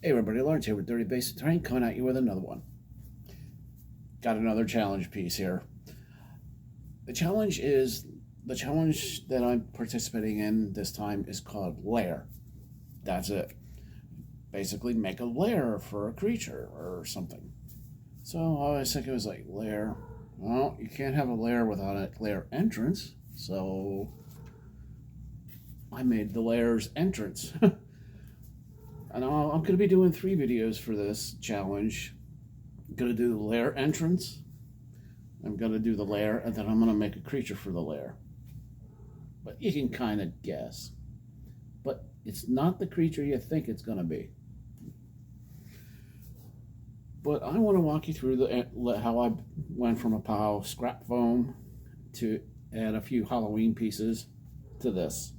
Hey everybody, Lawrence here with Dirty Basic Terrain, coming at you with another one. Got another challenge piece here. The challenge that I'm participating in this time is called Lair. That's it. Basically make a lair for a creature or something. So I was thinking, it was like, lair. Well, you can't have a lair without a lair entrance. So I made the lair's entrance. And I'm going to be doing 3 videos for this challenge. I'm going to do the lair entrance. I'm going to do the lair, and then I'm going to make a creature for the lair. But you can kind of guess. But it's not the creature you think it's going to be. But I want to walk you through how I went from a pile of scrap foam to add a few Halloween pieces to this.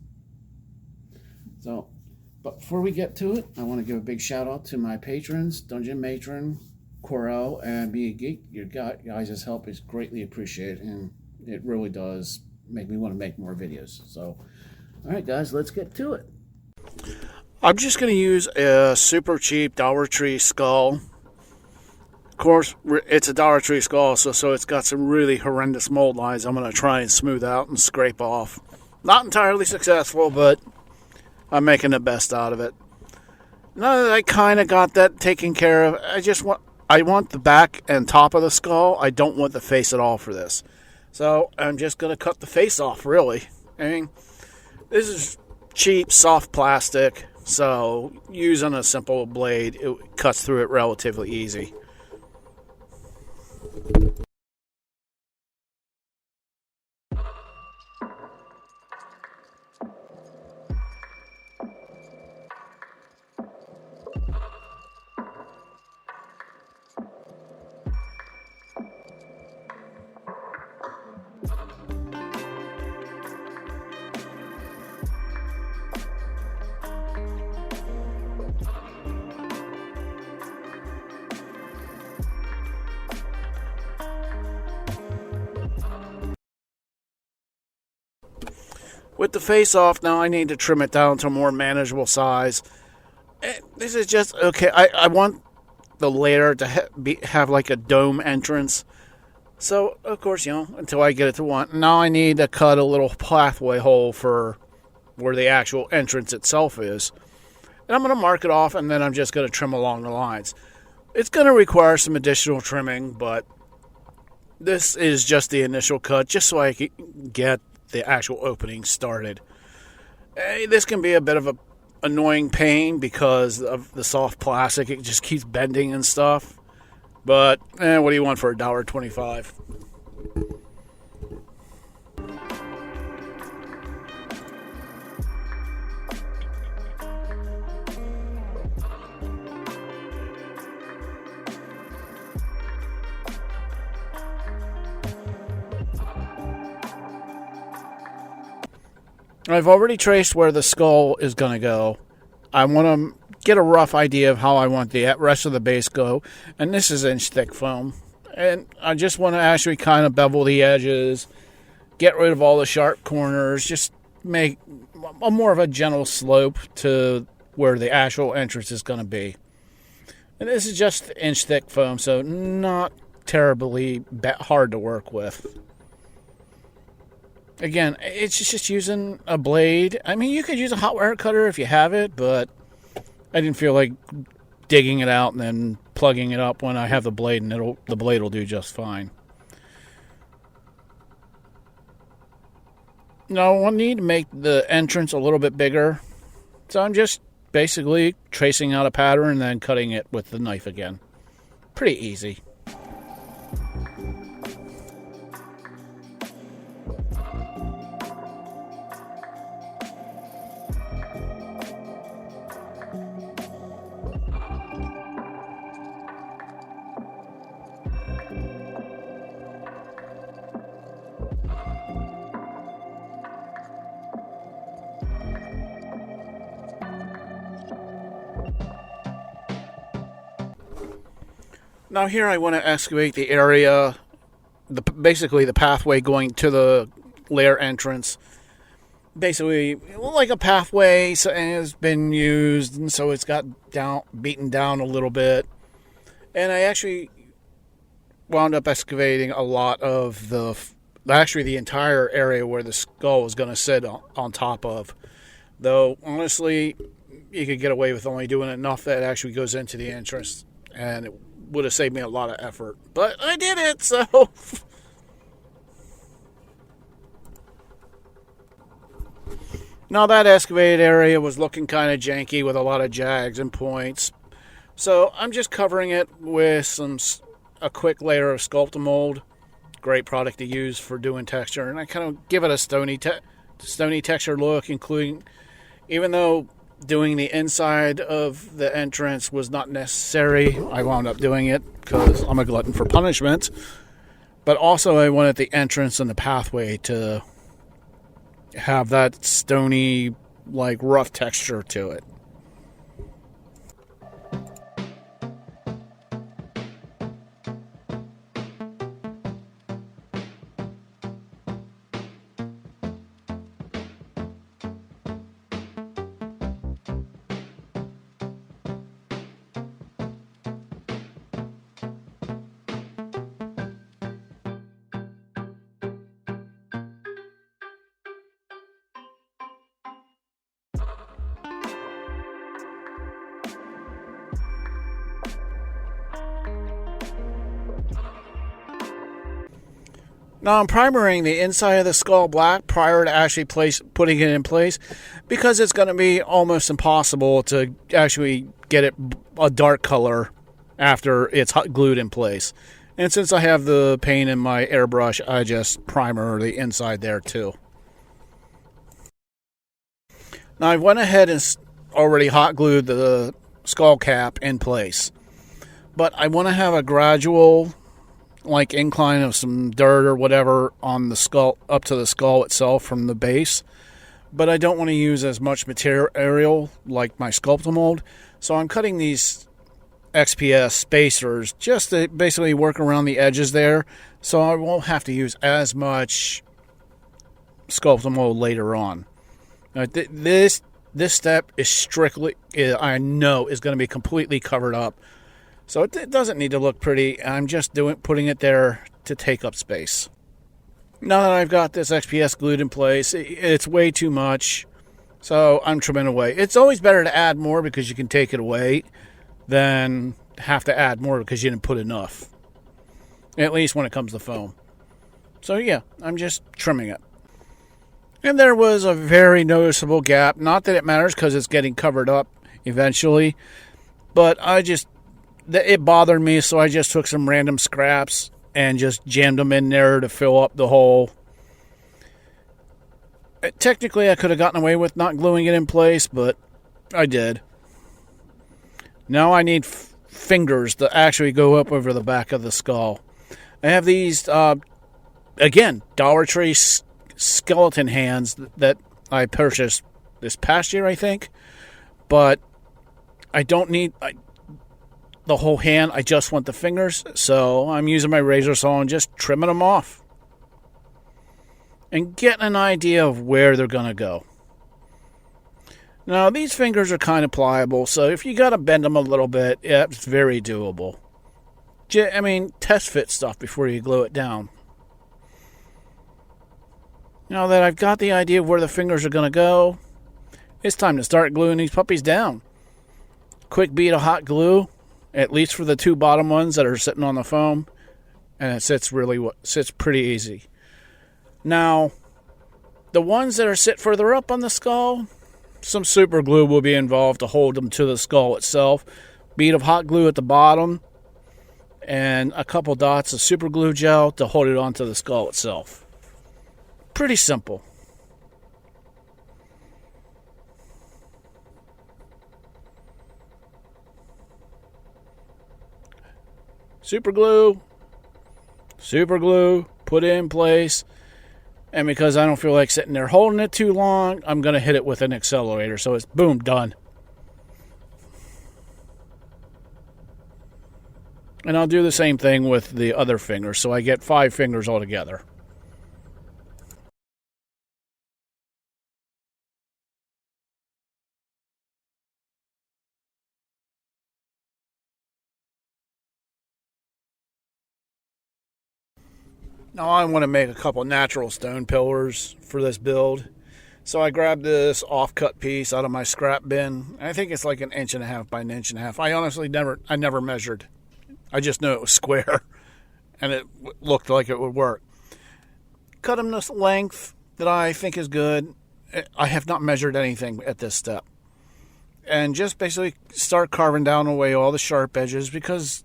But before we get to it, I want to give a big shout out to my patrons, Dungeon Matron, Corel, and Be a Geek. Your guys' help is greatly appreciated, and it really does make me want to make more videos. So, all right, guys, let's get to it. I'm just going to use a super cheap Dollar Tree skull. Of course, it's a Dollar Tree skull, so it's got some really horrendous mold lines I'm going to try and smooth out and scrape off. Not entirely successful, but I'm making the best out of it. Now that I kind of got that taken care of, I want the back and top of the skull. I don't want the face at all for this. So I'm just going to cut the face off, really. I mean, this is cheap, soft plastic, so using a simple blade, it cuts through it relatively easy. With the face off, now I need to trim it down to a more manageable size. This is just, okay, I want the lair to have like a dome entrance. So, of course, until I get it to one. Now I need to cut a little pathway hole for where the actual entrance itself is. And I'm going to mark it off, and then I'm just going to trim along the lines. It's going to require some additional trimming, but this is just the initial cut, just so I can get the actual opening started. This can be a bit of a annoying pain because of the soft plastic. It just keeps bending and stuff. But what do you want for $1.25? I've already traced where the skull is going to go. I want to get a rough idea of how I want the rest of the base go. And this is inch thick foam. And I just want to actually kind of bevel the edges, get rid of all the sharp corners, just make a more of a gentle slope to where the actual entrance is going to be. And this is just inch thick foam, so not terribly hard to work with. Again, it's just using a blade. I mean, you could use a hot wire cutter if you have it, but I didn't feel like digging it out and then plugging it up when I have the blade, and the blade will do just fine. Now, I need to make the entrance a little bit bigger, so I'm just basically tracing out a pattern and then cutting it with the knife again. Pretty easy. Now here I want to excavate the area, basically the pathway going to the lair entrance. basically like a pathway, so, and it's been used, and so it's got beaten down a little bit. And I actually wound up excavating a lot of the entire area where the skull was going to sit on top of. Though, honestly, you could get away with only doing enough that actually goes into the entrance, and it would have saved me a lot of effort. But I did it, so... Now, that excavated area was looking kind of janky with a lot of jags and points. So I'm just covering it with a quick layer of sculptor mold. Great product to use for doing texture. And I kind of give it a stony texture look, including, even though doing the inside of the entrance was not necessary, I wound up doing it because I'm a glutton for punishment. But also I wanted the entrance and the pathway to have that stony, like, rough texture to it. Now I'm primering the inside of the skull black prior to actually putting it in place, because it's going to be almost impossible to actually get it a dark color after it's glued in place. And since I have the paint in my airbrush, I just primer the inside there too. Now I went ahead and already hot glued the skull cap in place, but I want to have a gradual, like, incline of some dirt or whatever on the skull up to the skull itself from the base, but I don't want to use as much material like my sculptor mold, so I'm cutting these XPS spacers just to basically work around the edges there, so I won't have to use as much sculptor mold later on. This step is strictly, I know, is going to be completely covered up. So it doesn't need to look pretty. I'm just putting it there to take up space. Now that I've got this XPS glued in place, it's way too much. So I'm trimming away. It's always better to add more because you can take it away than have to add more because you didn't put enough. At least when it comes to foam. So yeah, I'm just trimming it. And there was a very noticeable gap. Not that it matters because it's getting covered up eventually. But it bothered me, so I just took some random scraps and just jammed them in there to fill up the hole. Technically, I could have gotten away with not gluing it in place, but I did. Now I need fingers to actually go up over the back of the skull. I have these, again, Dollar Tree skeleton hands that I purchased this past year, I think. But I don't need the whole hand, I just want the fingers, so I'm using my razor saw and just trimming them off and getting an idea of where they're going to go. Now, these fingers are kind of pliable, so if you got to bend them a little bit, yeah, it's very doable. I mean, test fit stuff before you glue it down. Now that I've got the idea of where the fingers are going to go, it's time to start gluing these puppies down. Quick bead of hot glue, at least for the two bottom ones that are sitting on the foam, and it sits pretty easy. Now, the ones that are sit further up on the skull, some super glue will be involved to hold them to the skull itself. Bead of hot glue at the bottom, and a couple dots of super glue gel to hold it onto the skull itself. Pretty simple. Super glue, put it in place, and because I don't feel like sitting there holding it too long, I'm going to hit it with an accelerator, so it's boom, done. And I'll do the same thing with the other fingers, so I get 5 fingers altogether. Now I want to make a couple natural stone pillars for this build. So I grabbed this offcut piece out of my scrap bin. I think it's like 1.5 inches by 1.5 inches. I honestly never measured. I just knew it was square and it looked like it would work. Cut them this length that I think is good. I have not measured anything at this step. And just basically start carving down away all the sharp edges, because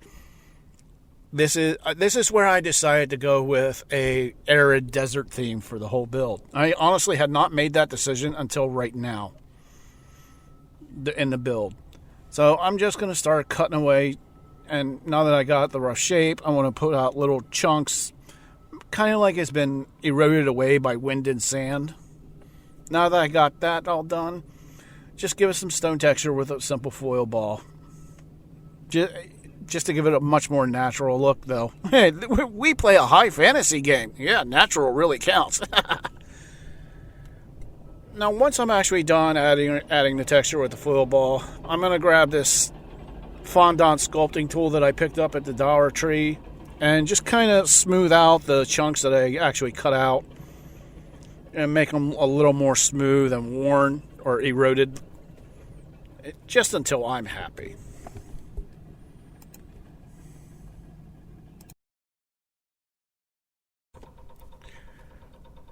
this is where I decided to go with a arid desert theme for the whole build. I honestly had not made that decision until right now in the build. So I'm just going to start cutting away, and now that I got the rough shape, I want to put out little chunks, kind of like it's been eroded away by wind and sand. Now that I got that all done, just give it some stone texture with a simple foil ball. Just to give it a much more natural look, though. Hey, we play a high fantasy game. Yeah, natural really counts. Now, once I'm actually done adding the texture with the foil ball, I'm going to grab this fondant sculpting tool that I picked up at the Dollar Tree and just kind of smooth out the chunks that I actually cut out and make them a little more smooth and worn or eroded, just until I'm happy.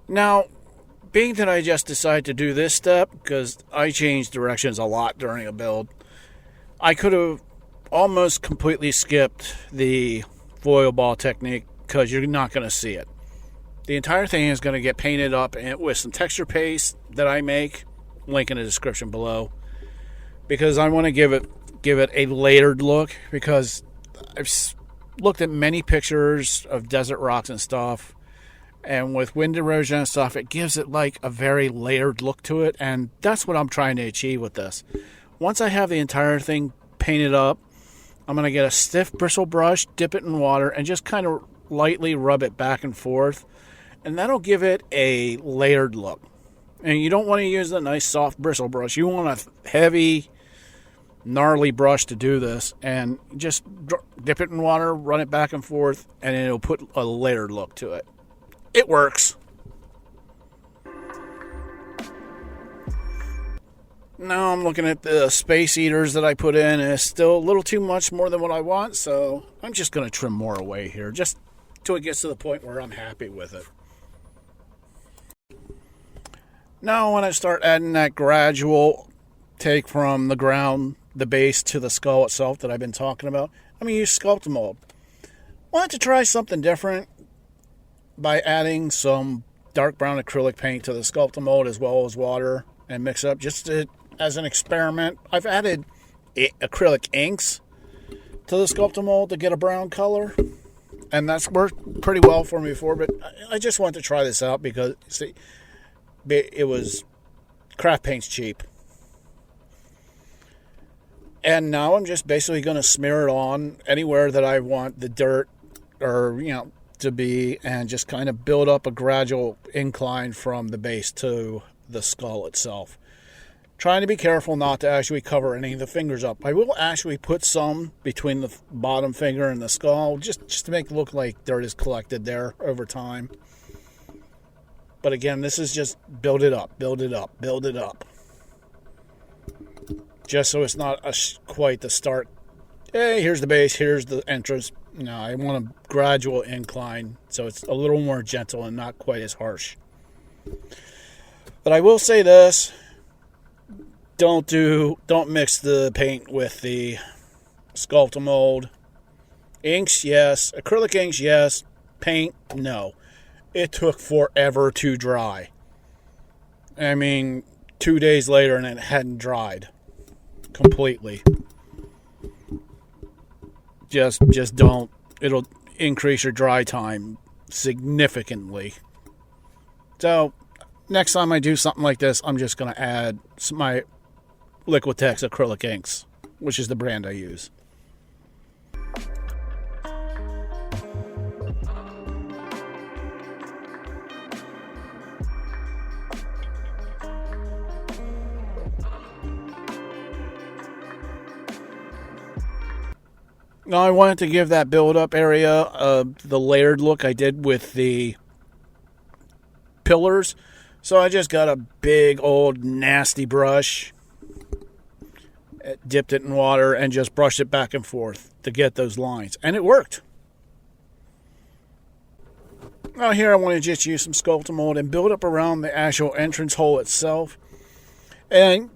Now, being that I just decided to do this step, because I changed directions a lot during a build, I could have almost completely skipped the foil ball technique, because you're not going to see it. The entire thing is going to get painted up with some texture paste that I make, link in the description below, because I want to give it a layered look, because I've looked at many pictures of desert rocks and stuff, and with wind erosion and stuff, it gives it like a very layered look to it, and that's what I'm trying to achieve with this. Once I have the entire thing painted up, I'm going to get a stiff bristle brush, dip it in water, and just kind of lightly rub it back and forth, and that'll give it a layered look. And you don't want to use a nice soft bristle brush. You want a heavy, gnarly brush to do this, and just dip it in water, run it back and forth, and it'll put a layered look to it. It works. Now I'm looking at the space eaters that I put in, and it's still a little too much more than what I want, so I'm just going to trim more away here, just till it gets to the point where I'm happy with it. Now when I start adding that gradual take from the ground, the base, to the skull itself that I've been talking about, I'm going to use sculpt mold. Wanted to try something different by adding some dark brown acrylic paint to the sculpt mold as well as water, and mix up just as an experiment. I've added acrylic inks to the sculpt mold to get a brown color, and that's worked pretty well for me before, but I just wanted to try this out because, see, it was craft paint's cheap. And now I'm just basically going to smear it on anywhere that I want the dirt or, to be, and just kind of build up a gradual incline from the base to the skull itself. Trying to be careful not to actually cover any of the fingers up. I will actually put some between the bottom finger and the skull, just to make it look like dirt is collected there over time. But again, this is just build it up, build it up, build it up. Just so it's not quite the start. Hey, here's the base, here's the entrance. No, I want a gradual incline, so it's a little more gentle and not quite as harsh. But I will say this: don't mix the paint with the sculpt mold. Inks, yes. Acrylic inks, yes. Paint, no. It took forever to dry. I mean, 2 days later and it hadn't dried completely. Just don't. It'll increase your dry time significantly. So, next time I do something like this, I'm just going to add my Liquitex acrylic inks, which is the brand I use. Now I wanted to give that build-up area the layered look I did with the pillars. So I just got a big old nasty brush, dipped it in water, and just brushed it back and forth to get those lines. And it worked. Now here I want to just use some skeletal mold and build up around the actual entrance hole itself. And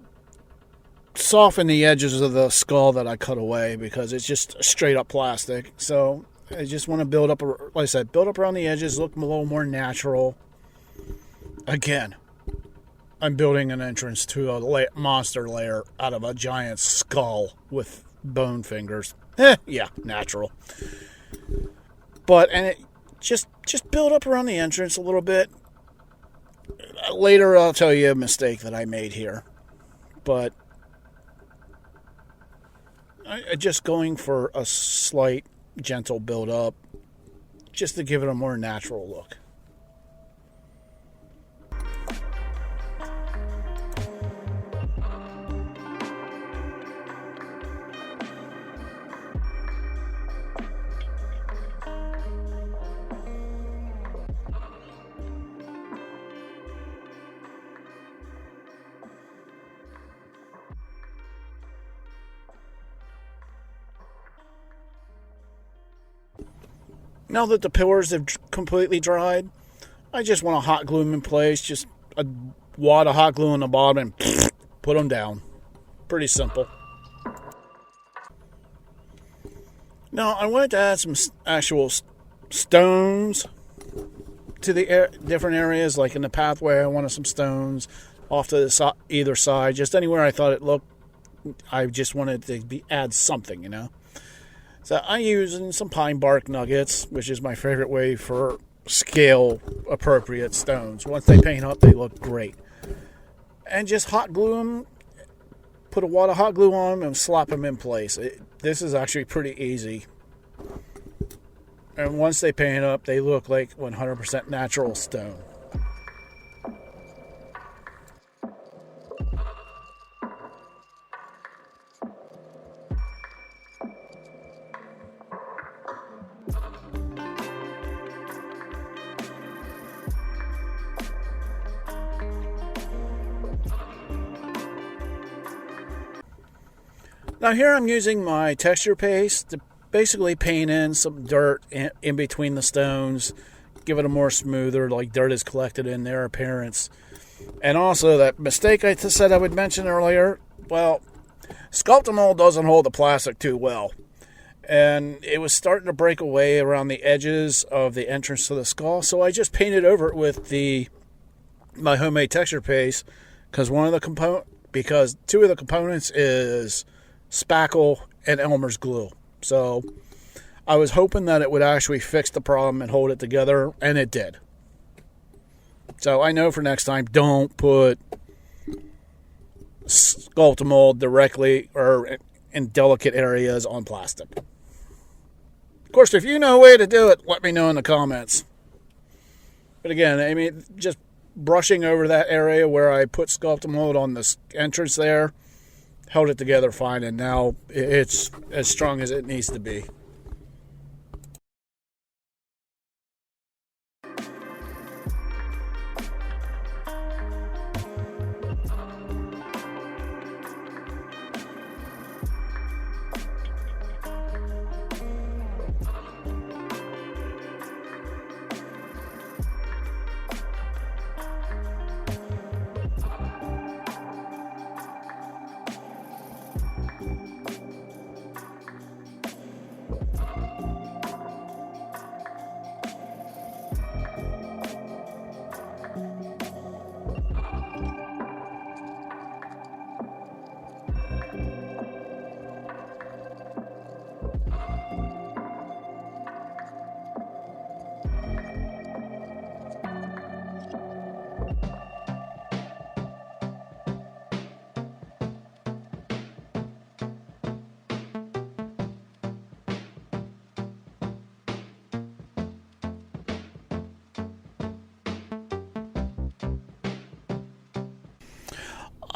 soften the edges of the skull that I cut away because it's just straight up plastic. So I just want to build up, like I said, build up around the edges, look a little more natural. Again, I'm building an entrance to a monster lair out of a giant skull with bone fingers. Yeah, natural. And it just build up around the entrance a little bit. Later I'll tell you a mistake that I made here. But just going for a slight, gentle build up, just to give it a more natural look. Now that the pillars have completely dried, I just want to hot glue them in place. Just a wad of hot glue on the bottom and put them down. Pretty simple. Now I wanted to add some actual stones to the different areas. Like in the pathway, I wanted some stones off to the either side. Just anywhere I thought it looked, I just wanted to add something, you know. So I'm using some pine bark nuggets, which is my favorite way for scale appropriate stones. Once they paint up, they look great. And just hot glue them, put a wad of hot glue on them and slap them in place. This is actually pretty easy. And once they paint up, they look like 100% natural stone. Now here I'm using my texture paste to basically paint in some dirt in between the stones, give it a more smoother, like dirt is collected in their appearance. And also that mistake I said I would mention earlier, well, skeletal mold doesn't hold the plastic too well. And it was starting to break away around the edges of the entrance to the skull, so I just painted over it with my homemade texture paste because two of the components is spackle and Elmer's glue. So I was hoping that it would actually fix the problem and hold it together, and it did. So I know for next time, don't put skeletal mold directly or in delicate areas on plastic. Of course, if you know a way to do it, let me know in the comments. But again, I mean, just brushing over that area where I put skeletal mold on the entrance there, held it together fine, and now it's as strong as it needs to be.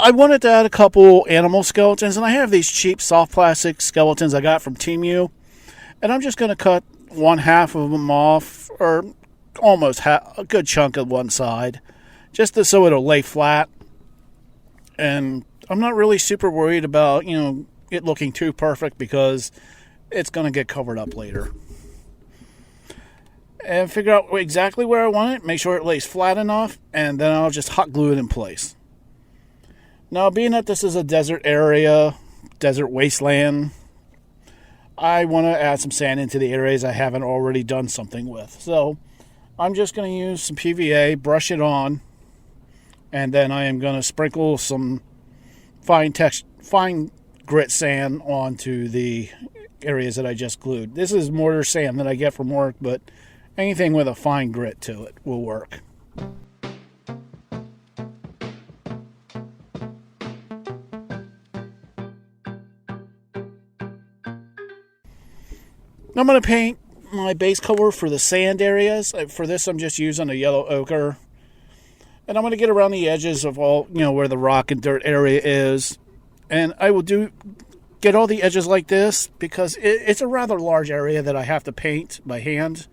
I wanted to add a couple animal skeletons, and I have these cheap soft plastic skeletons I got from Temu. And I'm just going to cut one half of them off, or almost a good chunk of one side, just so it'll lay flat. And I'm not really super worried about, it looking too perfect, because it's going to get covered up later. And figure out exactly where I want it, make sure it lays flat enough, and then I'll just hot glue it in place. Now, being that this is a desert area, desert wasteland, I want to add some sand into the areas I haven't already done something with. So I'm just going to use some PVA, brush it on, and then I am going to sprinkle some fine grit sand onto the areas that I just glued. This is mortar sand that I get from work, but anything with a fine grit to it will work. I'm going to paint my base color for the sand areas. For this, I'm just using a yellow ochre. And I'm going to get around the edges of all, where the rock and dirt area is. And I will get all the edges like this, because it's a rather large area that I have to paint by hand.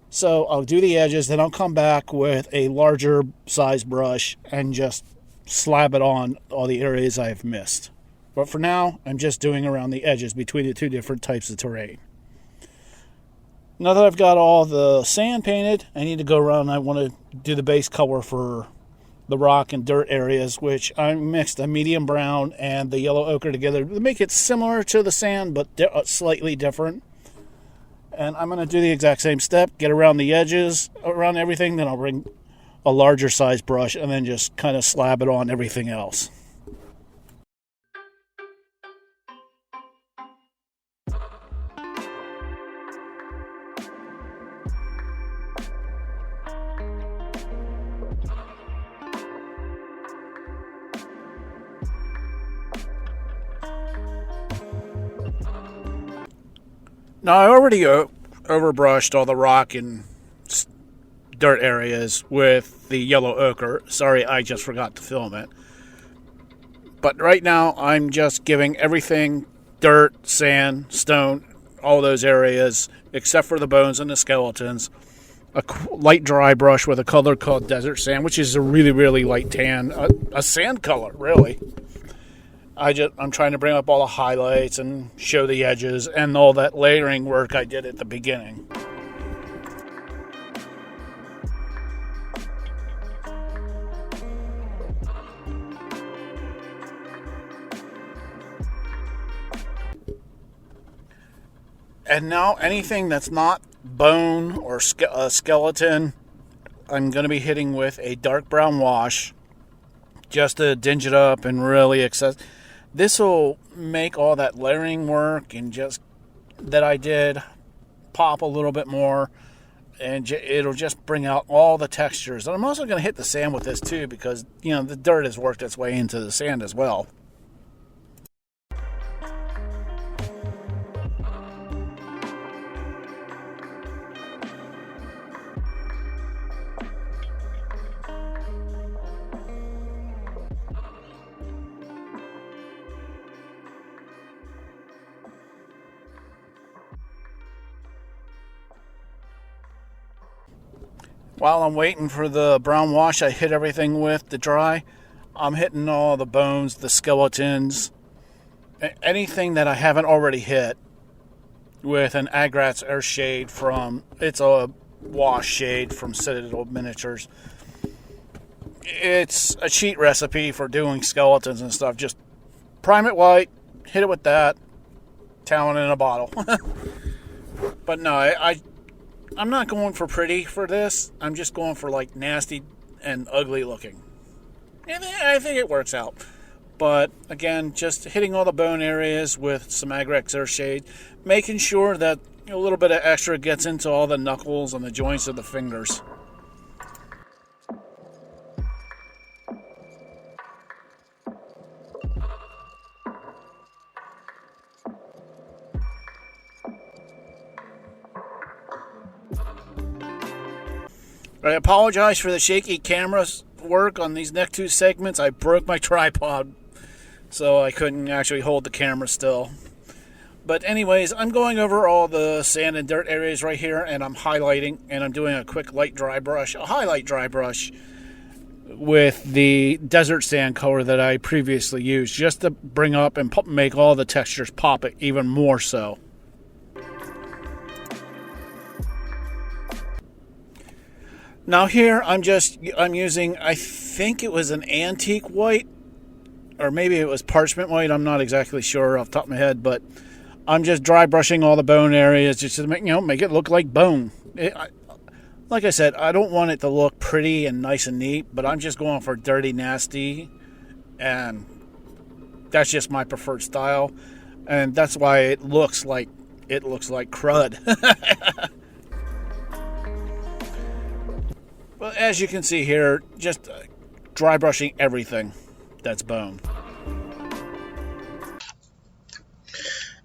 So I'll do the edges, then I'll come back with a larger size brush and just slab it on all the areas I've missed. But for now, I'm just doing around the edges between the two different types of terrain. Now that I've got all the sand painted, I need to go around and I want to do the base color for the rock and dirt areas, which I mixed a medium brown and the yellow ochre together to make it similar to the sand, but slightly different. And I'm going to do the exact same step, get around the edges, around everything, then I'll bring a larger size brush and then just kind of slab it on everything else. Now, I already overbrushed all the rock and dirt areas with the yellow ochre. Sorry, I just forgot to film it. But right now, I'm just giving everything dirt, sand, stone, all those areas, except for the bones and the skeletons, a light dry brush with a color called desert sand, which is a really, really light tan, a sand color, really. I'm trying to bring up all the highlights and show the edges and all that layering work I did at the beginning. And now anything that's not bone or skeleton, I'm going to be hitting with a dark brown wash just to dinge it up and really access. This will make all that layering work and just that I did pop a little bit more, and it'll just bring out all the textures. And I'm also going to hit the sand with this too, because the dirt has worked its way into the sand as well. While I'm waiting for the brown wash I hit everything with to dry, I'm hitting all the bones, the skeletons, anything that I haven't already hit with an Agrat's Air Shade it's a wash shade from Citadel Miniatures. It's a cheat recipe for doing skeletons and stuff. Just prime it white, hit it with that, talent in a bottle. But no, I'm not going for pretty for this. I'm just going for like nasty and ugly looking. And I think it works out. But again, just hitting all the bone areas with some Agrat's Air Shade, making sure that a little bit of extra gets into all the knuckles and the joints of the fingers. I apologize for the shaky camera work on these next two segments. I broke my tripod, so I couldn't actually hold the camera still. But anyways, I'm going over all the sand and dirt areas right here, and I'm highlighting, and I'm doing a quick light dry brush, a highlight dry brush with the desert sand color that I previously used, just to bring up and make all the textures pop it even more so. Now here I'm using, I think it was an antique white, or maybe it was parchment white. I'm not exactly sure off the top of my head, but I'm just dry brushing all the bone areas just to make it look like bone. Like I said, I don't want it to look pretty and nice and neat, but I'm just going for dirty, nasty, and that's just my preferred style, and that's why it looks like crud. But as you can see here, just dry brushing everything that's bone.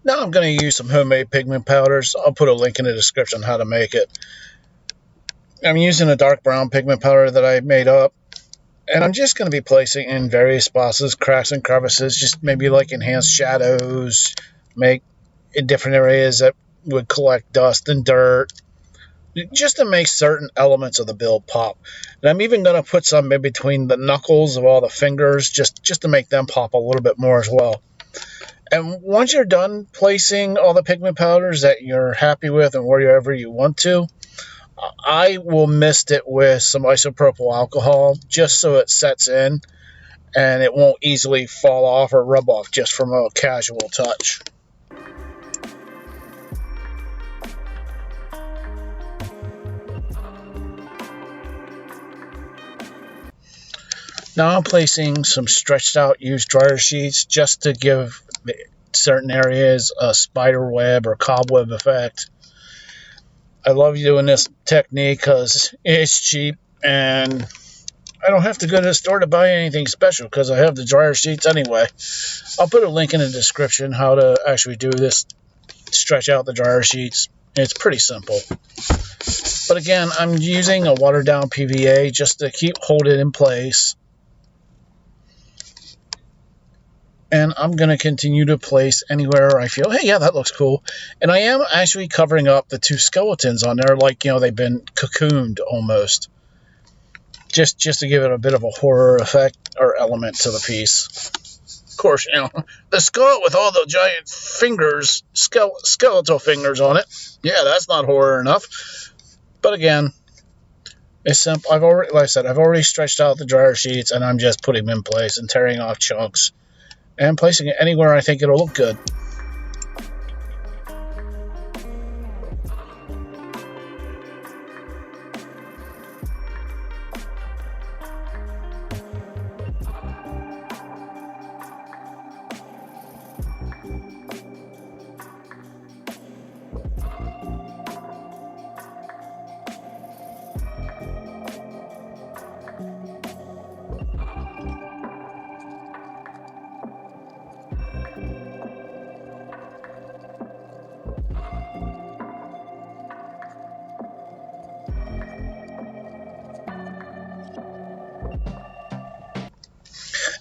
Now I'm going to use some homemade pigment powders. I'll put a link in the description how to make it. I'm using a dark brown pigment powder that I made up, and I'm just going to be placing in various spots, cracks and crevices, just maybe like enhance shadows, make in different areas that would collect dust and dirt, just to make certain elements of the build pop. And I'm even going to put some in between the knuckles of all the fingers, just to make them pop a little bit more as well. And once you're done placing all the pigment powders that you're happy with and wherever you want to, I will mist it with some isopropyl alcohol just so it sets in and it won't easily fall off or rub off just from a casual touch. Now I'm placing some stretched out used dryer sheets just to give certain areas a spider web or cobweb effect. I love doing this technique because it's cheap and I don't have to go to the store to buy anything special because I have the dryer sheets anyway. I'll put a link in the description how to actually do this, stretch out the dryer sheets. It's pretty simple. But again, I'm using a watered down PVA just to hold it in place. And I'm going to continue to place anywhere I feel, hey, yeah, that looks cool. And I am actually covering up the two skeletons on there like, they've been cocooned almost. Just to give it a bit of a horror effect or element to the piece. Of course, the skull with all the giant fingers, skeletal fingers on it. Yeah, that's not horror enough. But again, it's simple. Like I said, I've already stretched out the dryer sheets and I'm just putting them in place and tearing off chunks and placing it anywhere I think it'll look good.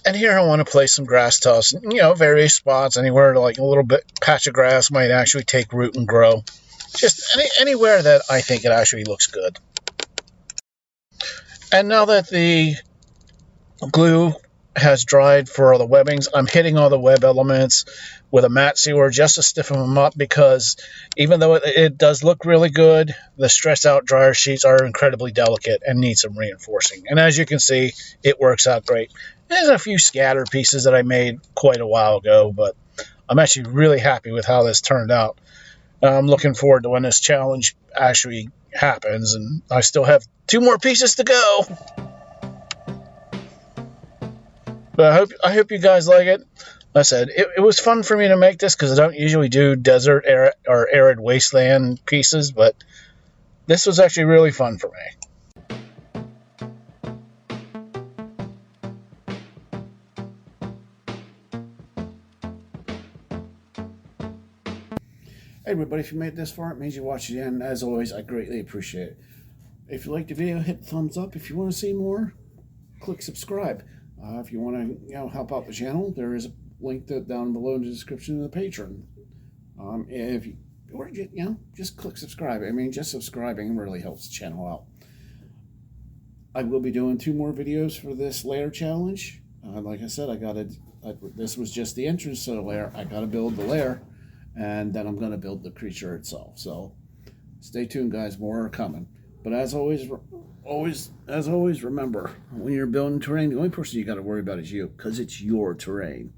And here I want to place some grass tufts, various spots, anywhere like a little bit patch of grass might actually take root and grow. Just anywhere that I think it actually looks good. And now that the glue has dried for all the webbings, I'm hitting all the web elements with a matte sealer just to stiffen them up, because even though it does look really good, the stretched out dryer sheets are incredibly delicate and need some reinforcing. And as you can see, it works out great. There's a few scatter pieces that I made quite a while ago, but I'm actually really happy with how this turned out. I'm looking forward to when this challenge actually happens, and I still have 2 more pieces to go. But I hope you guys like it. Like I said, it was fun for me to make this because I don't usually do desert or arid wasteland pieces, but this was actually really fun for me. Hey everybody, if you made it this far, it means you watched the end. As always, I greatly appreciate it. If you liked the video, hit the thumbs up. If you want to see more, click subscribe. If you want to help out the channel, there is a link down below in the description of the Patreon. If you, or just click subscribe. I mean, just subscribing really helps the channel out. I will be doing 2 more videos for this Lair challenge. Like I said, this was just the entrance to the Lair. I gotta build the Lair, and then I'm gonna build the creature itself. So stay tuned, guys. More are coming. But as always, remember, when you're building terrain, the only person you got to worry about is you, because it's your terrain.